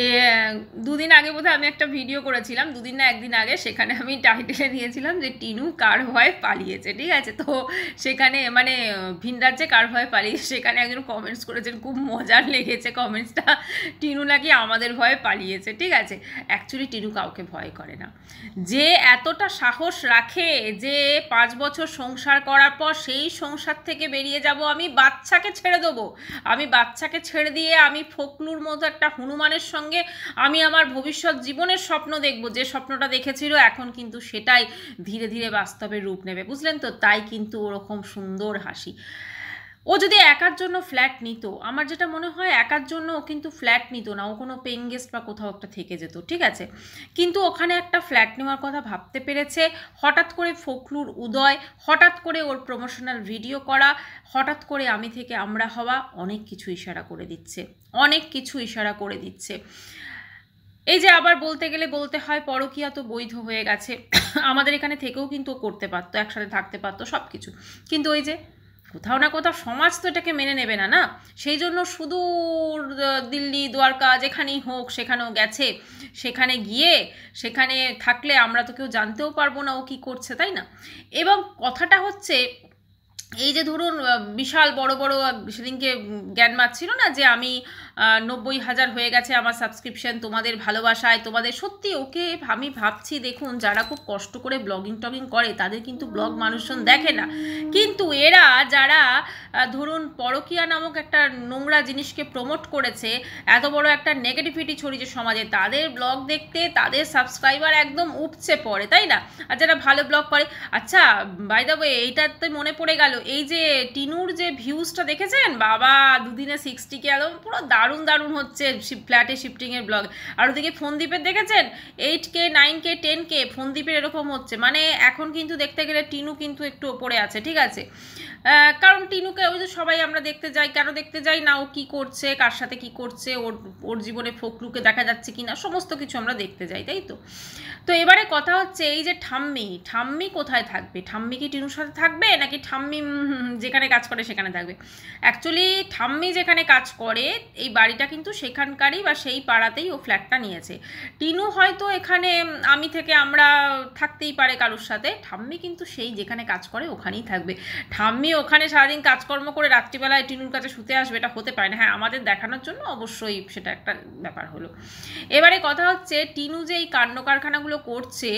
এ দুদিন আগে বোধহয় আমি একটা ভিডিও করেছিলাম, দুদিন না একদিন আগে, সেখানে আমি টাইটেলে দিয়েছিলাম যে টিনু কার ভয়ে পালিয়েছে, ঠিক আছে? তো সেখানে মানে ভিন রাজ্যে কার ভয়ে পালিয়েছে, সেখানে একজন কমেন্টস করেছেন, খুব মজার লেগেছে কমেন্টসটা, টিনু নাকি আমাদের ভয়ে পালিয়েছে, ঠিক আছে? অ্যাকচুয়ালি টিনু কাউকে ভয় করে না। যে এতটা সাহস রাখে যে 5 বছর সংসার করার পর সেই সংসার থেকে বেরিয়ে যাব, আমি বাচ্চাকে ছেড়ে দেবো, আমি বাচ্চাকে ছেড়ে দিয়ে আমি ফোকলুর মতো একটা হনুমানের সঙ্গে আমি আমার ভবিষ্যৎ জীবনের স্বপ্ন দেখব, যে স্বপ্নটা দেখেছিল এখন কিন্তু সেটাই ধীরে ধীরে বাস্তবে রূপ নেবে, বুঝলেন তো? তাই কিন্তু ওরকম সুন্দর হাসি। ও যদি একার জন্য ফ্ল্যাট নিত, আমার যেটা মনে হয় একার জন্য ও কিন্তু ফ্ল্যাট নিত না, ও কোনো পেইং গেস্ট বা কোথাও একটা থেকে যেত, ঠিক আছে? কিন্তু ওখানে একটা ফ্ল্যাট নেওয়ার কথা ভাবতে পেরেছে। হঠাৎ করে ফখরুর উদয়, হঠাৎ করে ওর প্রমোশনাল ভিডিও করা, হঠাৎ করে আমি থেকে আমরা হওয়া, অনেক কিছু ইশারা করে দিচ্ছে, অনেক কিছু ইশারা করে দিচ্ছে। এই যে আবার বলতে গেলে বলতে হয় পরকীয়া তো বৈধ হয়ে গেছে, আমাদের এখানে থেকেও কিন্তু ও করতে পারতো, একসাথে থাকতে পারতো, সব কিছু। কিন্তু ওই যে কোথাও না কোথাও সমাজ তো এটাকে মেনে নেবে না, না? সেই জন্য সুদূর দিল্লি দ্বারকা যেখানেই হোক সেখানেও গেছে, সেখানে গিয়ে সেখানে থাকলে আমরা তো কেউ জানতেও পারবো না ও কী করছে, তাই না? এবং কথাটা হচ্ছে এই যে ধরুন বিশাল বড় বড় সেদিনকে জ্ঞান মারছিল না যে আমি 90,000 হয়ে গেছে আমার সাবস্ক্রিপশন তোমাদের ভালোবাসায়, তোমাদের সত্যি ওকে আমি ভাবছি, দেখুন যারা খুব কষ্ট করে ব্লগিং টগিং করে তাদের কিন্তু ব্লগ মানুষজন দেখে না, কিন্তু এরা যারা ধরুন পরকীয়া নামক একটা নোংরা জিনিসকে প্রমোট করেছে, এত বড় একটা নেগেটিভিটি ছড়িয়েছে সমাজে, তাদের ব্লগ দেখতে তাদের সাবস্ক্রাইবার একদম উপচে পড়ে, তাই না? আর যারা ভালো ব্লগ করে, আচ্ছা বাই দ্য ওয়ে এইটাতে মনে পড়ে গেল, এই যে টিনুর যে ভিউজটা দেখেছেন, বাবা দুদিনে 60K, একদম পুরো দারুণ দারুণ হচ্ছে ফ্ল্যাটে শিফটিংয়ের ব্লগ। আর ওদিকে ফোনদ্বীপের দেখেছেন 8K 9K 10K, ফোনদ্বীপের এরকম হচ্ছে, মানে এখন কিন্তু দেখতে গেলে টিনু কিন্তু একটু ওপরে আছে, ঠিক আছে? কারণ টিনুকে ওই যে সবাই আমরা দেখতে যাই, কেন দেখতে যাই না, ও কী করছে, কার সাথে কী করছে, ওর ওর জীবনে ফখরুকে দেখা যাচ্ছে কি না, সমস্ত কিছু আমরা দেখতে যাই, তাই তো? তো এবারে কথা হচ্ছে এই যে ঠাম্মি, ঠাম্মি কোথায় থাকবে? ঠাম্মি কি টিনুর সাথে থাকবে, নাকি ঠাম্মি যেখানে কাজ করে সেখানে থাকবে? অ্যাকচুয়ালি ঠাম্মি যেখানে কাজ করে এই বাড়িটা কিন্তু সেখানকারই বা সেই পাড়াতেই ও ফ্ল্যাটটা নিয়েছে। টিনু হয়তো এখানে আমি থেকে আমরা থাকতেই পারে কারোর সাথে, ঠাম্মি কিন্তু সেই যেখানে কাজ করে ওখানেই থাকবে। ঠাম্মি ওখানে সারাদিন কাজকর্ম করে রাত্রিবেলায় টিনুর কাছে শুতে আসবে, এটা হতে পারে না। হ্যাঁ, আমাদের দেখানোর জন্য অবশ্যই সেটা একটা ব্যাপার হলো। এবারে কথা হচ্ছে টিনু যে এই কাণ্ড কারখানাগুলো করছে,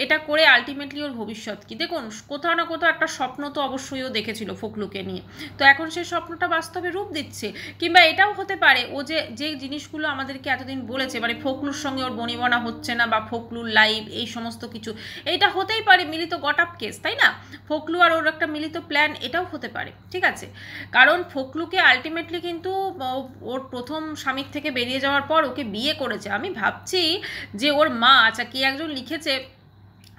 এটা করে আলটিমেটলি ওর ভবিষ্যৎ কি? দেখুন কোথাও না কোথাও একটা স্বপ্ন তো অবশ্যই ও দেখেছিল ফখরুকে নিয়ে, তো এখন সেই স্বপ্নটা বাস্তবে রূপ দিচ্ছে। কিংবা এটাও হতে পারে ও যে যে জিনিসগুলো আমাদেরকে এতদিন বলেছে, মানে ফখরুর সঙ্গে ওর বনিবনা হচ্ছে না বা ফখরুর লাইভ এই সমস্ত কিছু, এইটা হতেই পারে মিলিত গট আপ কেস, তাই না? ফখরু আর ওর একটা মিলিত প্ল্যান, এটাও হতে পারে, ঠিক আছে? কারণ ফখরুকে আলটিমেটলি কিন্তু ওর প্রথম স্বামীর থেকে বেরিয়ে যাওয়ার পর ওকে বিয়ে করেছে। আমি ভাবছি যে ওর মা, আচ্ছা কে একজন লিখেছে,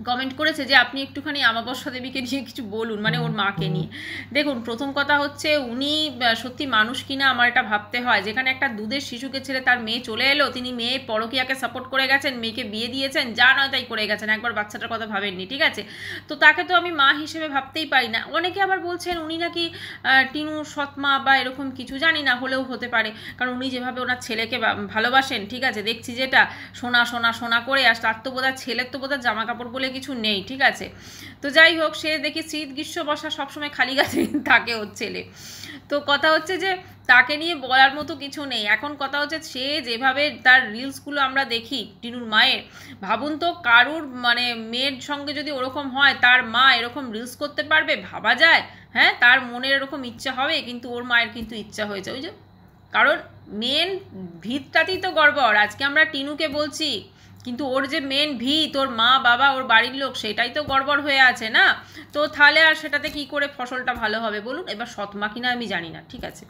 কমেন্ট করেছে যে আপনি একটুখানি আমাবস্যা দেবীকে নিয়ে কিছু বলুন, মানে ওর মাকে নিয়ে। দেখুন প্রথম কথা হচ্ছে উনি সত্যি মানুষ কিনা আমার এটা ভাবতে হয়, যেখানে একটা দুধের শিশুকে ছেড়ে তার মেয়ে চলে এলো, তিনি মেয়ে পরকীয়াকে সাপোর্ট করে গেছেন, মেয়েকে বিয়ে দিয়েছেন, যা নয় তাই করে গেছেন, একবার বাচ্চাটার কথা ভাবেননি, ঠিক আছে? তো তাকে তো আমি মা হিসেবে ভাবতেই পারি না। অনেকে আবার বলছেন উনি নাকি টিনু সৎমা বা এরকম কিছু, জানি না, হলেও হতে পারে, কারণ উনি যেভাবে ওনার ছেলেকে ভালোবাসেন, ঠিক আছে, দেখছি যেটা সোনা সোনা সোনা করে, আর তার তো বোধহয় ছেলের তো বোধহয় জামা কাপড় বলে কিছু নেই, ঠিক আছে? তো যাই হোক, সে দেখি শীত গ্রীষ্ম বর্ষা সবসময় খালি গাছে থাকে ওর ছেলে। তো কথা হচ্ছে যে তাকে নিয়ে বলার মতো কিছু নেই। এখন কথা হচ্ছে সে যেভাবে তার রিলসগুলো আমরা দেখি টিনুর মায়ের, ভাবুন তো কারুর মানে মেয়ের সঙ্গে যদি ওরকম হয়, তার মা এরকম রিলস করতে পারবে? ভাবা যায়? হ্যাঁ, তার মনের এরকম ইচ্ছা হবে, কিন্তু ওর মায়ের কিন্তু ইচ্ছা হয়েছে, ওই যে কারণ মেন ভিতটাতেই তো গড়বড়। আজকে আমরা টিনুকে বলছি, কিন্তু ওর যে মেন ভিত, ওর মা বাবা ওর বাড়ির লোক, সেটাই তো গড়বড় হয়ে আছে না? তো তাহলে আর সেটাতে কি করে ফসলটা ভালো হবে বলুন? এবার সৎমা কিনা আমি জানি না, ঠিক আছে,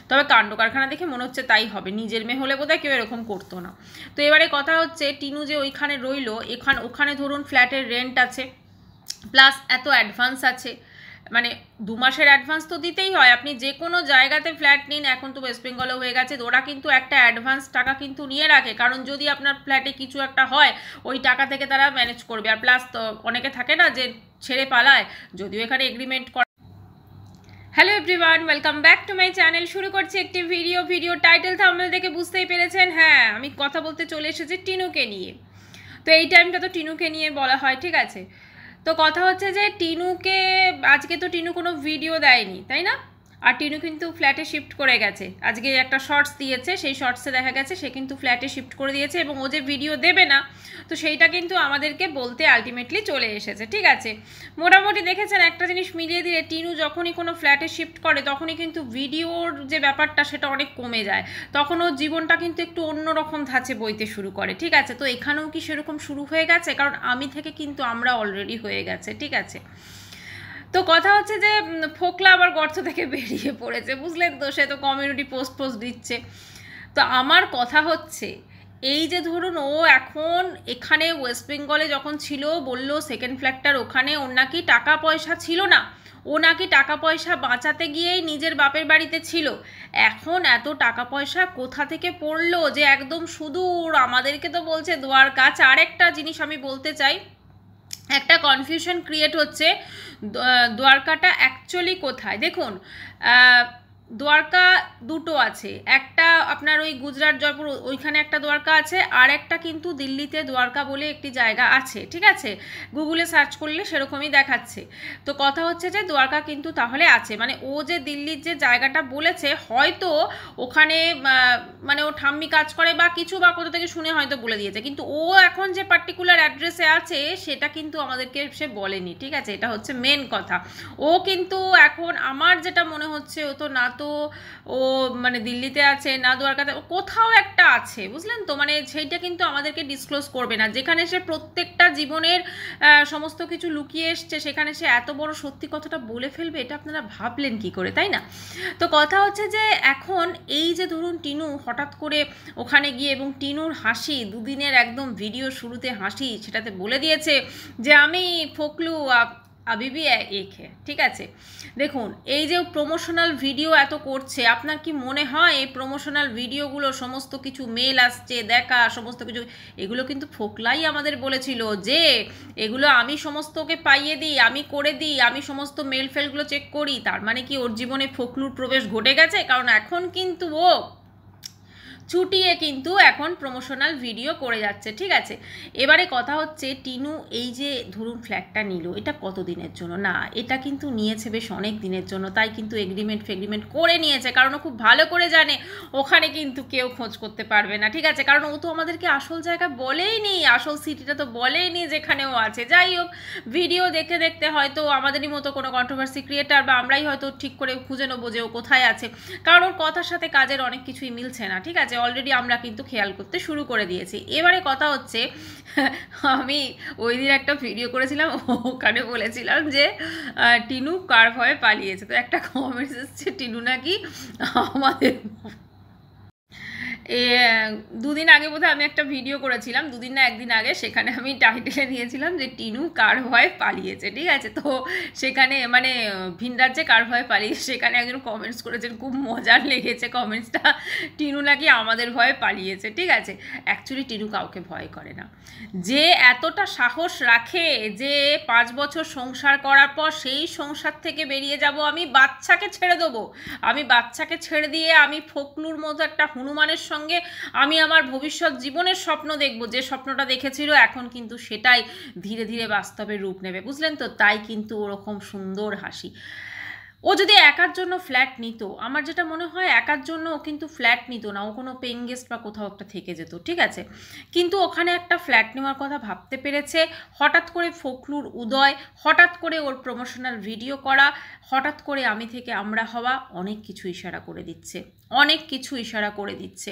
তবে কাণ্ড কারখানা দেখে মনে হচ্ছে তাই হবে। নিজের মেয়ে হলে বোধহয় কেউ এরকম করতো না। তো এবারে কথা হচ্ছে টিনু যে ওইখানে রইলো, ওখানে ধরুন ফ্ল্যাটের রেন্ট আছে, প্লাস এত অ্যাডভান্স আছে, মানে 2 মাসের অ্যাডভান্স তো দিতেই হয়। আপনি যে কোনো জায়গাতে ফ্ল্যাট নিন, এখন তো ওয়েস্ট বেঙ্গলও হয়ে গেছে, ওরা কিন্তু একটা অ্যাডভান্স টাকা কিন্তু নিয়ে রাখে, কারণ যদি আপনার ফ্ল্যাটে কিছু একটা হয় ওই টাকা থেকে তারা ম্যানেজ করবে। আর প্লাস তো অনেকে থাকে না যে ছেড়ে পালায়, যদিও এখানে agreement hello everyone, welcome back to my channel. শুরু করছি একটি ভিডিও টাইটেল থাম্বনেল দেখে বুঝতেই পেরেছেন। হ্যাঁ, আমি কথা বলতে চলে এসেছি টিনুকে নিয়ে। তো এই টাইমটা তো টিনুকে নিয়ে বলা হয়, ঠিক আছে। তো কথা হচ্ছে যে টিনুকে আজকে তো টিনু কোনো ভিডিও দেয়নি, তাই না? আর টিনু কিন্তু ফ্ল্যাটে শিফট করে গেছে। আজকে একটা শর্টস দিয়েছে, সেই শর্টসে দেখা গেছে সে কিন্তু ফ্ল্যাটে শিফট করে দিয়েছে এবং ও যে ভিডিও দেবে না, তো সেইটা কিন্তু আমাদেরকে বলতে আলটিমেটলি চলে এসেছে, ঠিক আছে। মোটামুটি দেখেছেন একটা জিনিস মিলিয়ে দিলে, টিনু যখনই কোনো ফ্ল্যাটে শিফট করে তখনই কিন্তু ভিডিওর যে ব্যাপারটা সেটা অনেক কমে যায়। তখন ওর জীবনটা কিন্তু একটু অন্যরকম ধাঁচে বইতে শুরু করে, ঠিক আছে। তো এখানেও কি সেরকম শুরু হয়ে গেছে? কারণ আমি থেকে কিন্তু আমরা অলরেডি হয়ে গেছে, ঠিক আছে। তো কথা হচ্ছে যে ফোকলা আবার গর্ত থেকে বেরিয়ে পড়েছে, বুঝলেন তো। সে তো কমিউনিটি পোস্ট দিচ্ছে। তো আমার কথা হচ্ছে, এই যে ধরুন ও এখন এখানে ওয়েস্ট বেঙ্গলে যখন ছিল, বলল সেকেন্ড ফ্ল্যাটটার ওখানে ওর নাকি টাকা পয়সা ছিল না, ও নাকি টাকা পয়সা বাঁচাতে গিয়েই নিজের বাপের বাড়িতে ছিল। এখন এত টাকা পয়সা কোথা থেকে পড়লো যে একদম সুদূর আমাদেরকে তো বলছে দ্বারকা। আর একটা জিনিস আমি বলতে চাই, একটা কনফিউশন ক্রিয়েট হচ্ছে দ্বারকাটা অ্যাকচুয়ালি কোথায়। দেখুন, দ্বারকা দুটো আছে, একটা আপনার ওই গুজরাট জয়পুর ওইখানে একটা দ্বারকা আছে, আর একটা কিন্তু দিল্লিতে দ্বারকা বলে একটি জায়গা আছে, ঠিক আছে। গুগলে সার্চ করলে সেরকমই দেখাচ্ছে। তো কথা হচ্ছে যে দ্বারকা কিন্তু তাহলে আছে, মানে ও যে দিল্লির যে জায়গাটা বলেছে হয়তো ওখানে মানে ও ঠাম্মি কাজ করে বা কিছু, বা কোথা থেকে শুনে হয়তো বলে দিয়েছে, কিন্তু ও এখন যে পার্টিকুলার অ্যাড্রেসে আছে সেটা কিন্তু আমাদেরকে সে বলেনি, ঠিক আছে। এটা হচ্ছে মেন কথা। ও কিন্তু এখন আমার যেটা মনে হচ্ছে, ও তো না তো ও মানে দিল্লিতে আছে না দ্বারকাতে, কোথাও একটা আছে, বুঝলেন তো। মানে সেইটা কিন্তু আমাদেরকে ডিসক্লোজ করবে না। যেখানে সে প্রত্যেকটা জীবনের সমস্ত কিছু লুকিয়ে এসছে, সেখানে সে এত বড় সত্যি কথাটা বলে ফেলবে, এটা আপনারা ভাবলেন কি করে, তাই না? তো কথা হচ্ছে যে এখন এই যে ধরুন টিনু হঠাৎ করে ওখানে গিয়ে, এবং টিনুর হাসি, দুদিনের একদম ভিডিও শুরুতে হাসি, সেটাতে বলে দিয়েছে যে আমি ফোকলু আবিবি এক হে, ঠিক আছে। দেখুন, এই যে প্রমোশনাল ভিডিও এত করছে, আপনার কি মনে হয় এই প্রমোশনাল ভিডিওগুলো সমস্ত কিছু মেল আসছে দেখা, সমস্ত কিছু এগুলো কিন্তু ফোকলাই আমাদের বলেছিল যে এগুলো আমি সমস্তকে পাইয়ে দিই, আমি করে দিই, আমি সমস্ত মেল ফেলগুলো চেক করি। তার মানে কি ওর জীবনে ফোকলুর প্রবেশ ঘটে গেছে? কারণ এখন কিন্তু ও চুটিয়ে কিন্তু এখন প্রমোশনাল ভিডিও করে যাচ্ছে, ঠিক আছে। এবারে কথা হচ্ছে, টিনু এই যে ধরুন ফ্ল্যাটটা নিল, এটা কত দিনের জন্য না, এটা কিন্তু নিয়েছে বেশ অনেক দিনের জন্য। তাই কিন্তু এগ্রিমেন্ট করে নিয়েছে, কারণ ও খুব ভালো করে জানে ওখানে কিন্তু কেউ খোঁজ করতে পারবে না, ঠিক আছে। কারণ ও তো আমাদেরকে আসল জায়গা বলেই নি, আসল সিটিটা তো বলেই নি যেখানে ও আছে। যাই হোক, ভিডিও দেখতে দেখতে হয়তো আমাদেরই মতো কোনো কন্ট্রোভার্সি ক্রিয়েটার বা আমরাই হয়তো ঠিক করে খুঁজে নেবো যে ও কোথায় আছে, কারণ ওর কথার সাথে কাজের অনেক কিছুই মিলছে না, ঠিক আছে। অলরেডি আমরা কিন্তু খেয়াল করতে শুরু করে দিয়েছি। এবারে কথা হচ্ছে, আমি ওই দিন একটা ভিডিও করেছিলাম, ওখানে বলেছিলাম যে টিনু কার ভয়ে পালিয়েছে। তো একটা কমেন্টস এসছে, টিনু নাকি আমাদের দুদিন আগে বোধহয় আমি একটা ভিডিও করেছিলাম, দুদিন না একদিন আগে, সেখানে আমি টাইটেলে দিয়েছিলাম যে টিনু কার ভয়ে পালিয়েছে, ঠিক আছে। তো সেখানে মানে ভিন রাজ্যে কার ভয়ে পালিয়েছে, সেখানে একজন কমেন্টস করেছেন, খুব মজার লেগেছে কমেন্টসটা, টিনু নাকি আমাদের ভয়ে পালিয়েছে, ঠিক আছে। অ্যাকচুয়ালি টিনু কাউকে ভয় করে না। যে এতটা সাহস রাখে যে 5 বছর সংসার করার পর সেই সংসার থেকে বেরিয়ে যাব, আমি বাচ্চাকে ছেড়ে দেবো, আমি বাচ্চাকে ছেড়ে দিয়ে আমি ফোকলুর মতো একটা হনুমানের সঙ্গে আমি আমার ভবিষ্যৎ জীবনের স্বপ্ন দেখব, যে স্বপ্নটা দেখেছিল এখন কিন্তু সেটাই ধীরে ধীরে বাস্তবে রূপ নেবে, বুঝলেন তো। তাই কিন্তু ওরকম সুন্দর হাসি। ও যদি একার জন্য ফ্ল্যাট নিত, আমার যেটা মনে হয় একার জন্য ও কিন্তু ফ্ল্যাট নিত না, ও কোনো পেইং গেস্ট বা কোথাও একটা থেকে যেত, ঠিক আছে। কিন্তু ওখানে একটা ফ্ল্যাট নেওয়ার কথা ভাবতে পেরেছে। হঠাৎ করে ফোকলুর উদয়, হঠাৎ করে ওর প্রমোশনাল ভিডিও করা, হঠাৎ করে আমি থেকে আমরা হওয়া, অনেক কিছু ইশারা করে দিচ্ছে, অনেক কিছু ইশারা করে দিচ্ছে।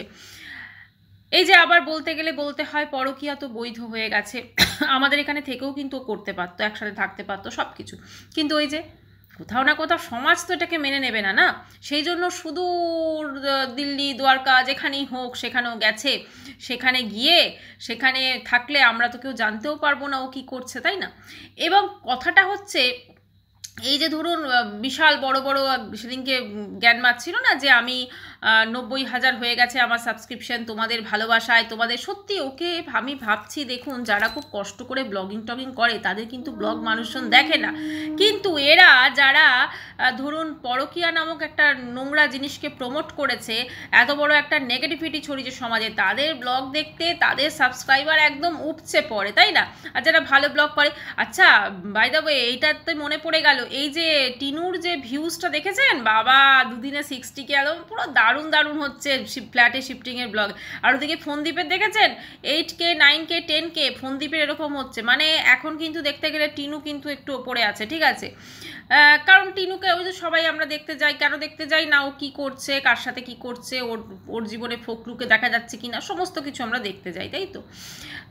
এই যে আবার বলতে গেলে বলতে হয়, পরকীয়া তো বৈধ হয়ে গেছে, আমাদের এখানে থেকেও কিন্তু করতে পারতো, একসাথে থাকতে পারতো সব কিছু, কিন্তু ওই যে কোথাও না কোথাও সমাজ তো এটাকে মেনে নেবে না, না। সেই জন্য সুদূর দিল্লি দ্বারকা যেখানেই হোক সেখানেও গেছে, সেখানে গিয়ে সেখানে থাকলে আমরা তো কেউ জানতেও পারবো না ও কী করছে, তাই না। এবং কথাটা হচ্ছে, এই যে ধরুন বিশাল বড় বড়, সেদিনকে জ্ঞান মারছিল না যে আমি 90,000 হয়ে গেছে আমার সাবস্ক্রিপশন তোমাদের ভালোবাসায়, তোমাদের সত্যি ওকে আমি ভাবছি দেখুন যারা খুব কষ্ট করে ব্লগিং টগিং করে তাদের কিন্তু ব্লগ মানুষজন দেখে না, কিন্তু এরা যারা ধরুন পরকীয়া নামক একটা নোংরা জিনিসকে প্রমোট করেছে, এত বড় একটা নেগেটিভিটি ছড়িয়েছে সমাজে, তাদের ব্লগ দেখতে তাদের সাবস্ক্রাইবার একদম উপচে পড়ে, তাই না? আর যারা ভালো ব্লগ করে, আচ্ছা বাই দ্য ওয়ে এইটাতে মনে পড়ে গেল, এই যে টিনুর যে ভিউজটা দেখেছেন বাবা, দুদিনে 60K একদম পুরো দারুণ দারুণ হচ্ছে ফ্ল্যাটে শিফটিংয়ের ব্লগ। আর ওদিকে ফোনদীপের দেখেছেন 8K 9K 10K ফোনদীপের এরকম হচ্ছে, মানে এখন কিন্তু দেখতে গেলে টিনু কিন্তু একটু ওপরে আছে, ঠিক আছে? কারণ টিনুকে ওই যে সবাই আমরা দেখতে যাই, কেন দেখতে যাই না ও কী করছে, কার সাথে কী করছে, ওর জীবনে ফোকলুকে দেখা যাচ্ছে কি না, সমস্ত কিছু আমরা দেখতে যাই, তাই তো?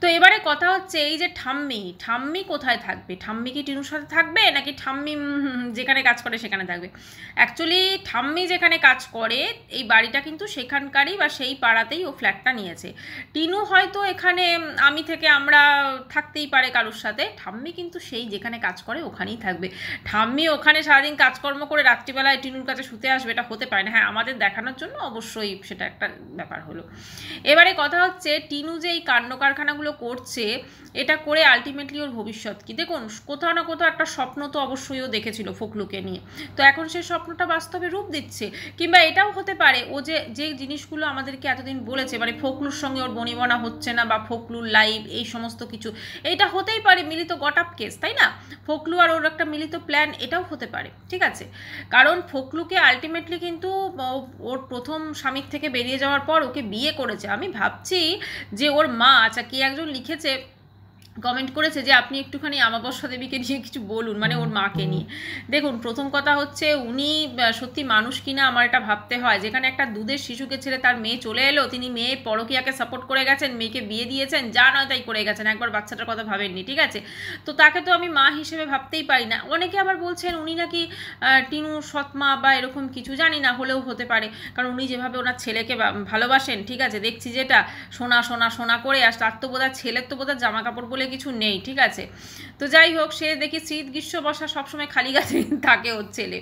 তো এবারে কথা হচ্ছে এই যে ঠাম্মি কোথায় থাকবে? ঠাম্মি কি টিনুর সাথে থাকবে নাকি ঠাম্মি যেখানে কাজ করে সেখানে থাকবে? অ্যাকচুয়ালি ঠাম্মি যেখানে কাজ করে এই বাড়িটা কিন্তু সেখানকারই বা সেই পাড়াতেই ও ফ্ল্যাটটা নিয়েছে। টিনু হয়তো এখানে আমি থেকে আমরা থাকতেই পারে কারোর সাথে, ঠাম্মি কিন্তু সেই যেখানে কাজ করে ওখানেই থাকবে। ঠাম্মি ওখানে সারাদিন কাজকর্ম করে রাত্রিবেলায় টিনুর কাছে শুতে আসবে, এটা হতে পারে না। হ্যাঁ, আমাদের দেখানোর জন্য অবশ্যই সেটা একটা ব্যাপার হলো। এবারে কথা হচ্ছে টিনু যে এই কাণ্ড কারখানাগুলো করছে, এটা করে আলটিমেটলি ওর ভবিষ্যৎ কি? দেখুন কোথাও না কোথাও একটা স্বপ্ন তো অবশ্যই ও দেখেছিল ফোকলুকে নিয়ে, তো এখন সেই স্বপ্নটা বাস্তবে রূপ দিচ্ছে। কিংবা এটাও হতে পারে ও যে জিনিসগুলো আমাদেরকে এতদিন বলেছে, মানে ফোকলুর সঙ্গে ওর বনিবনা হচ্ছে না বা ফোকলুর লাইভ এই সমস্ত কিছু, এইটা হতেই পারে মিলিত গট আপ কেস, তাই না? ফোকলু আর ওর একটা মিলিত প্ল্যান, এটাও হতে পারে, ঠিক আছে? কারণ ফোকলুকে আলটিমেটলি কিন্তু ওর প্রথম স্বামীর থেকে বেরিয়ে যাওয়ার পর ওকে বিয়ে করেছে। আমি ভাবছি যে ওর মা, আচ্ছা কে একজন লিখেছে কমেন্ট করেছে যে আপনি একটুখানি আমাবস্যা দেবীকে নিয়ে কিছু বলুন, মানে ওর মাকে নিয়ে। দেখুন প্রথম কথা হচ্ছে উনি সত্যি মানুষ কিনা আমার এটা ভাবতে হয়, যেখানে একটা দুধের শিশুকে ছেড়ে তার মেয়ে চলে এলো, তিনি মেয়ে পরকীয়াকে সাপোর্ট করে গেছেন, মেয়েকে বিয়ে দিয়েছেন, যা নয় তাই করে গেছেন, একবার বাচ্চাটার কথা ভাবেননি, ঠিক আছে? তো তাকে তো আমি মা হিসেবে ভাবতেই পারি না। অনেকে আবার বলছেন উনি নাকি টিনুর সৎমা বা এরকম কিছু, জানি না, হলেও হতে পারে, কারণ উনি যেভাবে ওনার ছেলেকে ভালোবাসেন, ঠিক আছে, দেখছি যেটা সোনা সোনা সোনা করে, আর তার তো বোধহয় ছেলের তো বোধহয় জামা কাপড় বলে কিছু নেই, ঠিক আছে? তো যাই হোক, সে দেখি শীত গ্রীষ্ম বর্ষা সবসময় খালি গাছে থাকে ওর ছেলে।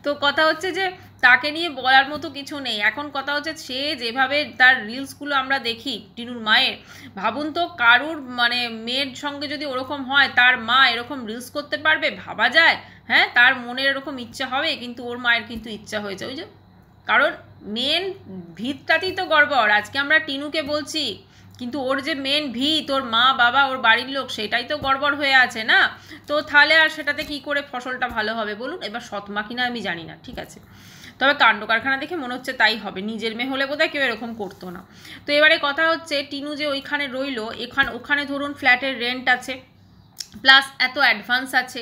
তো কথা হচ্ছে যে তাকে নিয়ে বলার মতো কিছু নেই। এখন কথা হচ্ছে সে যেভাবে তার রিলসগুলো আমরা দেখি টিনুর মায়ের, ভাবুন তো কারুর মানে মেয়ের সঙ্গে যদি ওরকম হয়, তার মা এরকম রিলস করতে পারবে? ভাবা যায়? হ্যাঁ, তার মনের এরকম ইচ্ছা হবে, কিন্তু ওর মায়ের কিন্তু ইচ্ছা হয়েছে, ওই যে কারণ মেন ভিতটাতেই তো গড়বড়। আজকে আমরা টিনুকে বলছি, কিন্তু ওর যে মেন ভিত, ওর মা বাবা ওর বাড়ির লোক, সেটাই তো গড়বড় হয়ে আছে না? তো তাহলে আর সেটাতে কি করে ফসলটা ভালো হবে বলুন? এবার সৎমা কিনা আমি জানি না, ঠিক আছে, তবে কাণ্ড কারখানা দেখে মনে হচ্ছে তাই হবে। নিজের মেয়ে হলে বোধহয় কেউ এরকম করতো না। তো এবারে কথা হচ্ছে টিনু যে ওইখানে রইলো, ওখানে ধরুন ফ্ল্যাটের রেন্ট আছে, প্লাস এত অ্যাডভান্স আছে,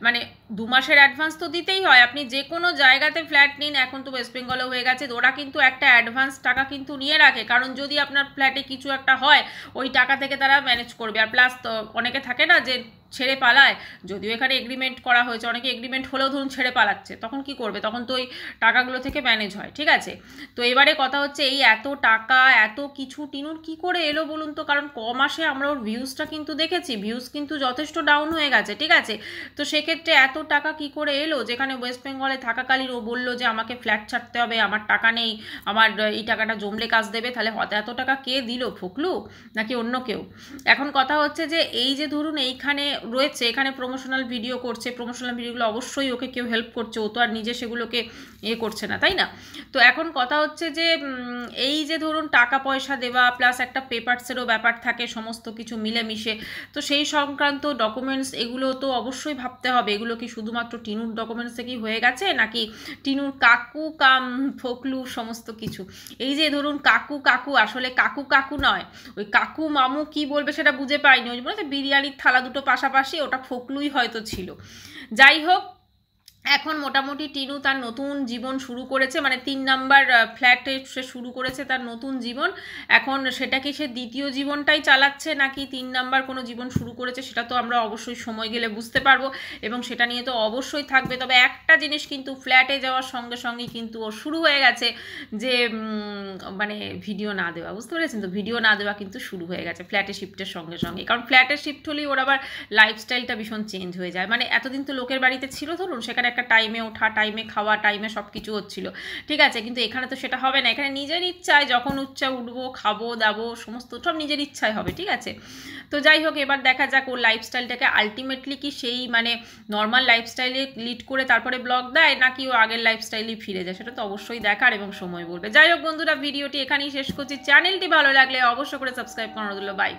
মানে 2 মাসের অ্যাডভান্স তো দিতেই হয়। আপনি যে কোনো জায়গাতে ফ্ল্যাট নিন, এখন তো ওয়েস্ট বেঙ্গলে হয়ে গেছে, ওরা কিন্তু একটা অ্যাডভান্স টাকা কিন্তু নিয়ে রাখে, কারণ যদি আপনার ফ্ল্যাটে কিছু একটা হয় ওই টাকা থেকে তারা ম্যানেজ করবে। আর প্লাস তো অনেকে থাকে না যে ছেড়ে পালায়, যদিও এখানে এগ্রিমেন্ট করা হয়েছে, অনেকে এগ্রিমেন্ট হলেও ধরুন ছেড়ে পালাচ্ছে, তখন কি করবে? তখন তো ওই টাকাগুলো থেকে ম্যানেজ হয়, ঠিক আছে? তো এবারে কথা হচ্ছে এই এত টাকা এত কিছু টিনুর কি করে এলো বলুন তো? কারণ মাসে আমরা ওর ভিউজটা কিন্তু দেখেছি, ভিউজ কিন্তু যথেষ্ট ডাউন হয়ে গেছে, ঠিক আছে? তো সেক্ষেত্রে এত টাকা কি করে এলো, যেখানে ওয়েস্ট বেঙ্গলে থাকাকালীন ও বললো যে আমাকে ফ্ল্যাট ছাড়তে হবে, আমার টাকা নেই, আমার এই টাকাটা জমলে কাজ দেবে, তাহলে হয়তো এত টাকা কে দিল, ফোকলু নাকি অন্য কেউ? এখন কথা হচ্ছে যে এই যে ধরুন এইখানে রয়েছে, এখানে প্রমোশনাল ভিডিও করছে, প্রমোশনাল ভিডিওগুলো অবশ্যই ওকে কেউ হেল্প করছে, ও তো আর নিজে সেগুলোকে করছে না, তাই না? তো এখন কথা হচ্ছে যে এই যে ধরুন টাকা পয়সা দেওয়া প্লাস একটা পেপারসেরও ব্যাপার থাকে, সমস্ত কিছু মিলেমিশে, তো সেই সংক্রান্ত ডকুমেন্টস এগুলো তো অবশ্যই ভাবতে হবে, এগুলো কি শুধুমাত্র টিনুর ডকুমেন্টস থেকেই হয়ে গেছে নাকি টিনুর কাকু কাম ফোকলু সমস্ত কিছু? এই যে ধরুন কাকু কাকু, আসলে কাকু কাকু নয়, ওই কাকু মামু কি বলবে সেটা বুঝে পাইনি, ওই বলে বিরিয়ানির থালা দুটো পাশাপাশি, ওটা ফোকলুই হয়তো ছিল। যাই হোক, এখন মোটামুটি টিনু তার নতুন জীবন শুরু করেছে, মানে 3 নাম্বার ফ্ল্যাটে সে শুরু করেছে তার নতুন জীবন। এখন সেটা কি সে দ্বিতীয় জীবনটাই চালাচ্ছে নাকি 3 নাম্বার কোনো জীবন শুরু করেছে, সেটা তো আমরা অবশ্যই সময় গেলে বুঝতে পারবো, এবং সেটা নিয়ে তো অবশ্যই থাকবে। তবে একটা জিনিস কিন্তু, ফ্ল্যাটে যাওয়ার সঙ্গে সঙ্গেই কিন্তু ও শুরু হয়ে গেছে যে মানে ভিডিও না দেওয়া, বুঝতে পেরেছেন তো? ভিডিও না দেওয়া কিন্তু শুরু হয়ে গেছে ফ্ল্যাটে শিফটের সঙ্গে সঙ্গে, কারণ ফ্ল্যাটে শিফট হলেই ওর আবার লাইফস্টাইলটা ভীষণ চেঞ্জ হয়ে যায়। মানে এতদিন তো লোকের বাড়িতে ছিল, ধরুন সেখানে একটা টাইমে ওঠা, টাইমে খাওয়া, টাইমে সব কিছু হচ্ছিল, ঠিক আছে। কিন্তু এখানে তো সেটা হবে না, এখানে নিজের ইচ্ছায় যখন ইচ্ছা উঠবো, খাবো দাবো, সমস্ত সব নিজের ইচ্ছায় হবে, ঠিক আছে। তো যাই হোক, এবার দেখা যাক ওর লাইফস্টাইলটাকে আলটিমেটলি কি সেই মানে নর্মাল লাইফস্টাইলে লিড করে তারপরে ব্লগ দেয়, নাকি ও আগের লাইফস্টাইলেই ফিরে যায়, সেটা তো অবশ্যই দেখার এবং সময় বলবে। যাই হোক বন্ধুরা, ভিডিওটি এখানেই শেষ করছি। চ্যানেলটি ভালো লাগলে অবশ্যই করে সাবস্ক্রাইব করানো দিল। বাই।